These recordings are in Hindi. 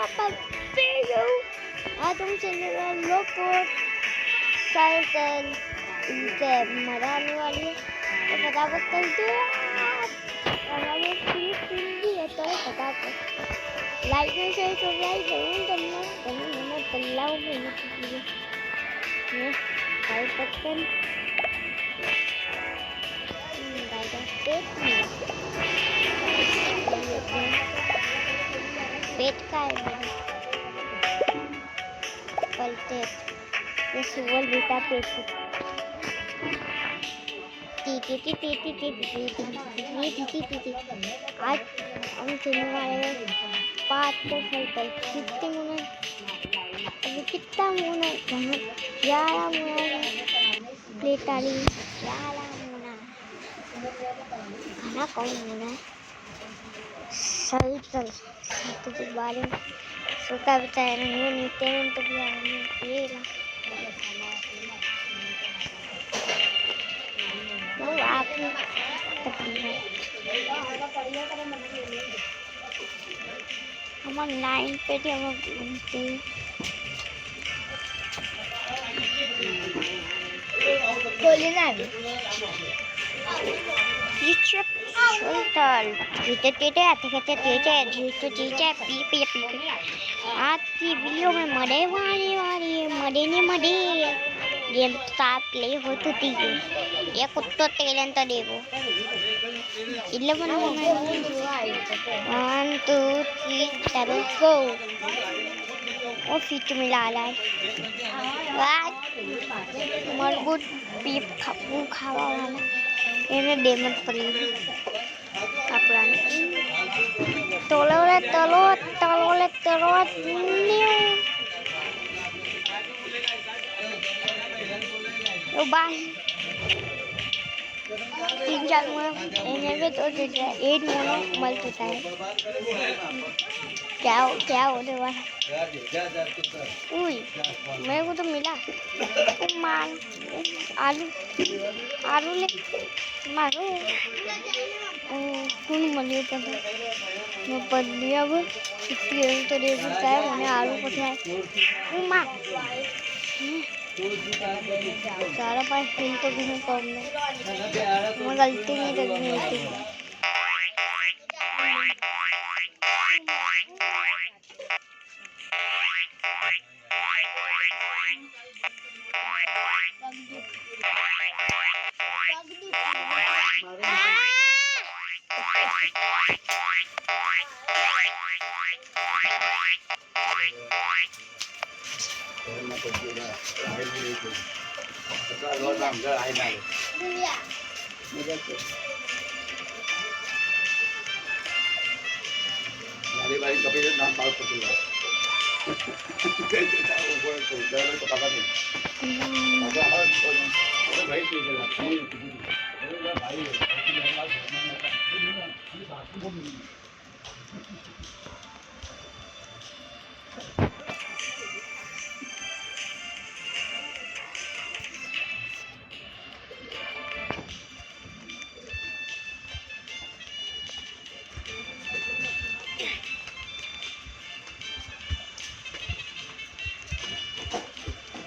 वापस फिर आज तुमसे लोग साइकिल इनसे मराने वाली है तो फटाफट चलते हैं हमारे भी है तो फटाफट लाइक में शेयर सब्सक्राइब जरूर करना मैं तल्लाऊ में भाई पक्कन पेट का है पलते ये सुअर बेटा पेट आज हम चलने वाले हैं 5 साइकिल कितने मुना अभी कितना मुना 11 मुना प्लेट वाली 11 मुना खाना कौन मुना साइकिल तो बारे में सोता बताया नहीं नीचे तो भी आने ये आप हमारे 9 पे थे हम घूमते खोले ना आज की वीडियो में मडे आने वाली है मडे गेम स्टार्ट प्ले होती थी ये कुत्तो तेलन तो देखो 11 1 2 3 7 गो और फिट मिला लाए मरगुट पीप खावा वाला એને ડેમેજ પડી આપણાને તલો ઓ બાય 3-4 मोनो एनर्जी तो देता है 8 मोनो मल देता है क्या होने वाला उई मेरे को तो मिला मार आलू ले मारो कौन मलियो पता मैं पढ़ लिया वो इतनी तो दे देता है मैंने आलू पठाया मार सारा पास फिल तो भी नहीं कम में मैं गलती नहीं करनी थी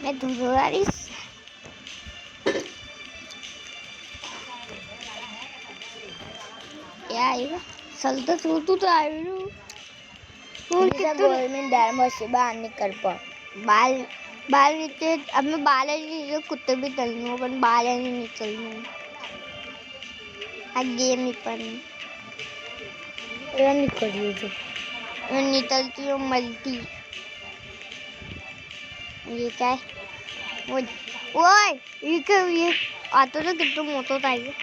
मैं $2 क्या आएगा चलता तो आएगा गवर्नमेंट डैम से बाहर निकल पा बाल नीचे अब मैं बाल नहीं कुत्ते भी चलनी हो पर बाल नहीं निकलनी आ गेम नहीं पड़नी निकल रही जो निकलती हो मल्टी ये क्या है ओए ये आता तो कितना मोटो था ये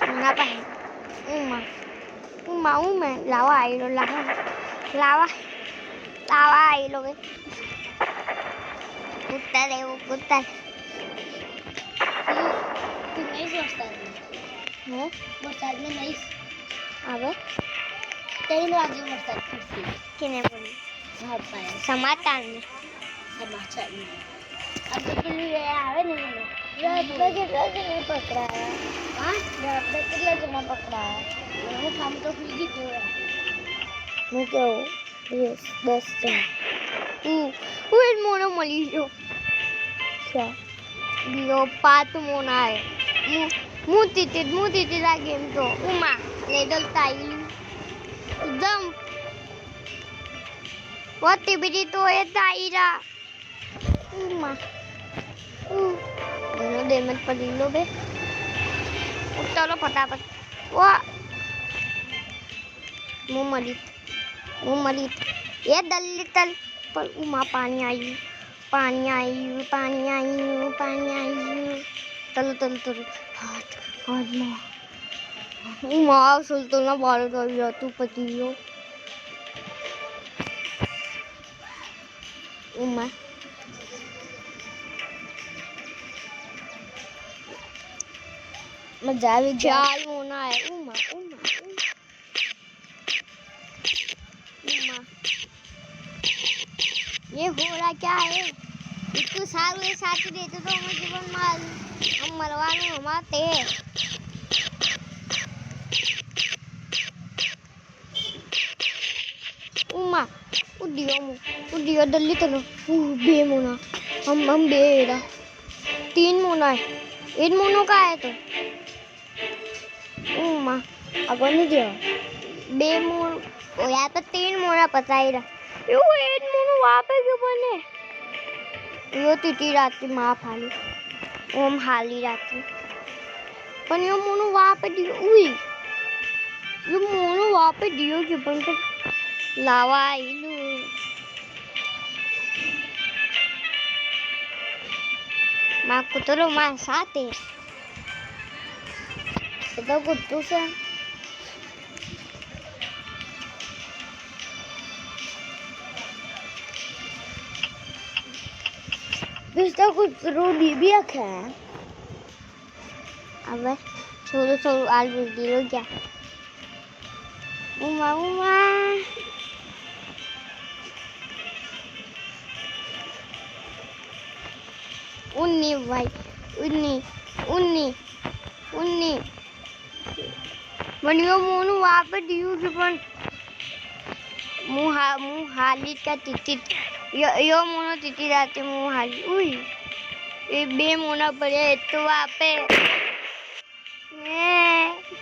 ना पाए मैं लावा आई लो लावा आई लो कुत्ता है वो कुत्ता नहीं सोचता है बरसात में नहीं आवे तेरी में आगे बरसात फिरती किने बोली समाचार में अब तो पुलिस आवे नहीं रात के नहीं पकड़ा है हाँ रात के जमा पकड़ा है वो काम तो खुद ही क्यों है હું કેવું 10 છે હું મોનો મળી ગયો क्या दियो पात मोना है मुती ला गेम तो उमा लेडल ताई दम वोती बिडी तो ये ताईरा उमा दोनों दे मत पड़ी लो बे चलो फटाफट वाह मुमली ये दलितल पर उमा पानी आई तल हाथ माँ उमा सुलतो ना बाल कर तू पतियो उमा मजा आ चाल होना है उमा ये हो रहा क्या है इतने साल ये साथी देते तो हमें जीवन मार हम मरवाने हमारे उमा उडियो दल्ली तलो बे मोना हम बेरा 3 मोना है 1 मोनो का है तो उमा अगो नहीं दिया 2 मोन या तो 3 मोना पता ही रहा यो 1 मोनो वहाँ पे क्यों बने यो तीती राती माँ फाली ओम हाली राती पण यो मोनो वहाँ पे दियो उई यो मोनो वहाँ पे दियो क्यों पण तो लावा इलू माँ कुतरो माँ साथे itu kutu से bisa kutu bibi क्या अब छोड़ो आज वीडियो क्या उमा उन्नी भाई उन्नी बनियो मोनू वहाँ पे दियो कि पण मुँह हाली का तिती यो मोनो तिती राते मुँह हाली उई ये 2 मोना पड़े तो वहाँ पे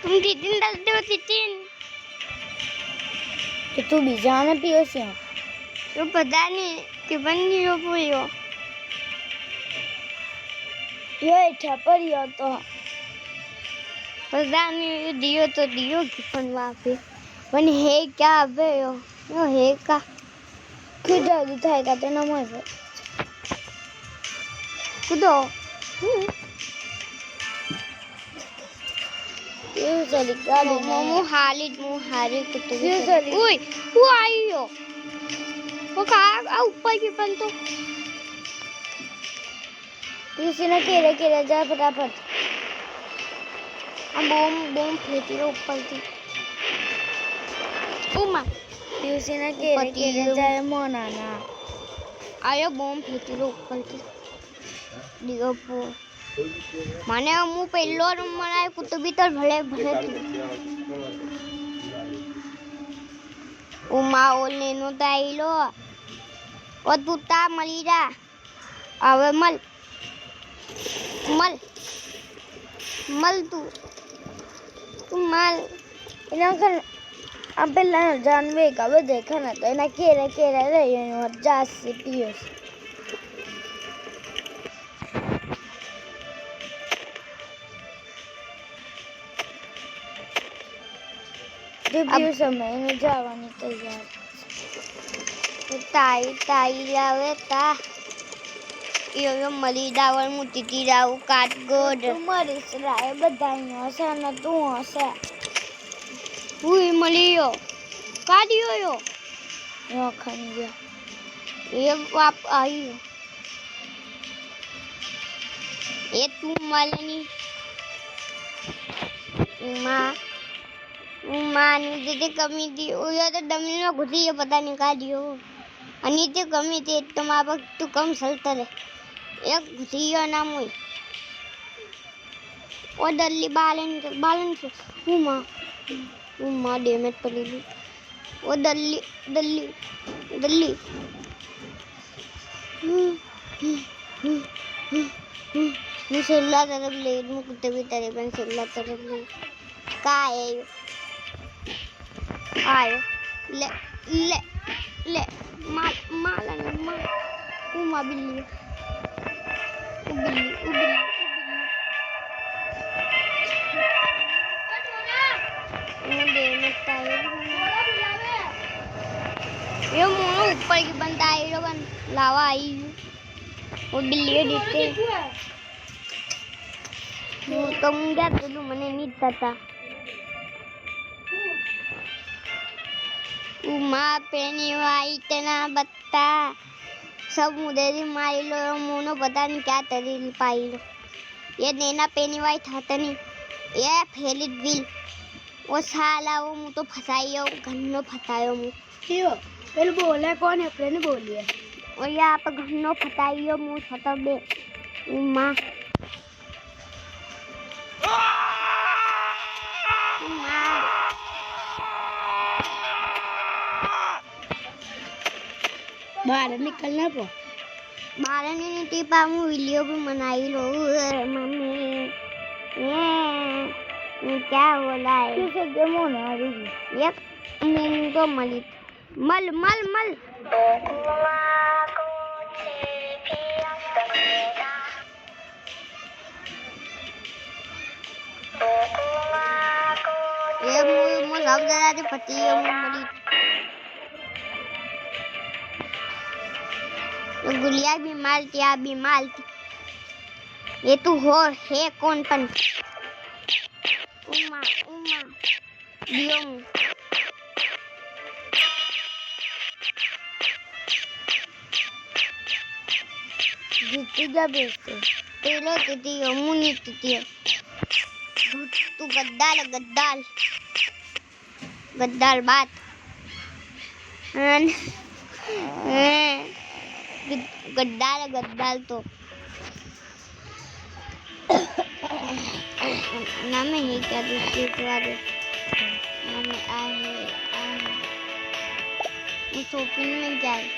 तुम तितिन डालते हो तितिन तो तू भी जाना पियो से तो पता नहीं कि बन गयो पुयो ये इच्छा पर यो तो पता नहीं दियो तो दियो कि पण वहाँ पे पण है क्या अबे यो है का किधर था का तेना मत कुदो ये चली गाड़ी मो हाली कुत्ते ये चली ओए वो आई हो वो का ऊपर की पण तो किसी ने केरे जा फटाफट अब बम फेंकी रो ऊपर थी उमा किसी ने केरे जाए मोनाना आयो बम फेंकी रो ऊपर थी दियो पो माने मु पहलो रूम बनाए कुत्ते भीतर भले उमा ओले नो दाइलो ओ तुता मलीरा आवे मल तू मल इना कर अब ला जानवे का वो देखा ना तो इना केरे रे यो जा से पियो समय में जावानी तैयार ताई लावे ता यो मली दावर मुती राव काट गोड मरीस राय बधाईनो से न तू हसे हुई मलियो काडियो यो खन गया ये वाप आई ये तू मलनी उमा नीचे कमी थी ये तो डमी में घुसी है पता नहीं का दियो नीचे कमी थी तो माँ बाप तू कम चलता रहे एक घुसी है ना मुई और डल्ली बालन से उमा डैमेज पड़ी वो दल्ली दल्ली दल्ली मैं सेल्ला तरफ ले मैं कुत्ते भी तेरे बन सेल्ला तरफ ले का आयो ले ले ले माल माल माल उमा बिल्ली बिल्ली बिल्ली ये मोनो ऊपर की बनता है ये बन लावा आई वो बिल्ली दिखते वो तुम क्या तुम मने नहीं पता उमा पेनी वाई तना बत्ता सब मुझे मारी लो मोनो पता नहीं क्या तरी पाई लो ये नैना पेनी वाई था तनी ये फेलिट बिल वो साला वो मुँह तो फसाई हो घन्नो फसायो मुँह क्यों पहले बोला कौन है अपने बोली है और यहाँ पर घन्नो फसाई हो मुँह फटा बे उमा बाहर निकलना पो बाहर नहीं निकली पा मैं वीडियो भी बनाई लो मम्मी ये क्या बोला है किसे गेमो ना रही ये मुंह तो मल मल मल मल ये मुंह सब जगह से पति है मली तो गुलिया भी मारती आप भी मारती ये तू हो है कौन पन उमा उमा दियो जीती जा बेचते तेलो तीती हो मुनी तीती हो तू गद्दाल गद्दाल गद्दाल बात गद्दाल गद्दाल तो नाम है क्या दूसरी वाले नाम आहे उस शॉपिंग में क्या है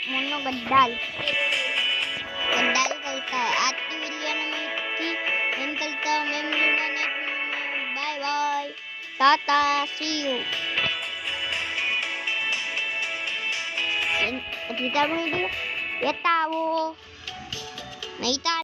मोनो गद्दाल गद्दाल करता है आज की वीडियो में मैं करता हूँ मैं मिलूंगा next bye bye tata see you Kita mau dia tahu, नहीं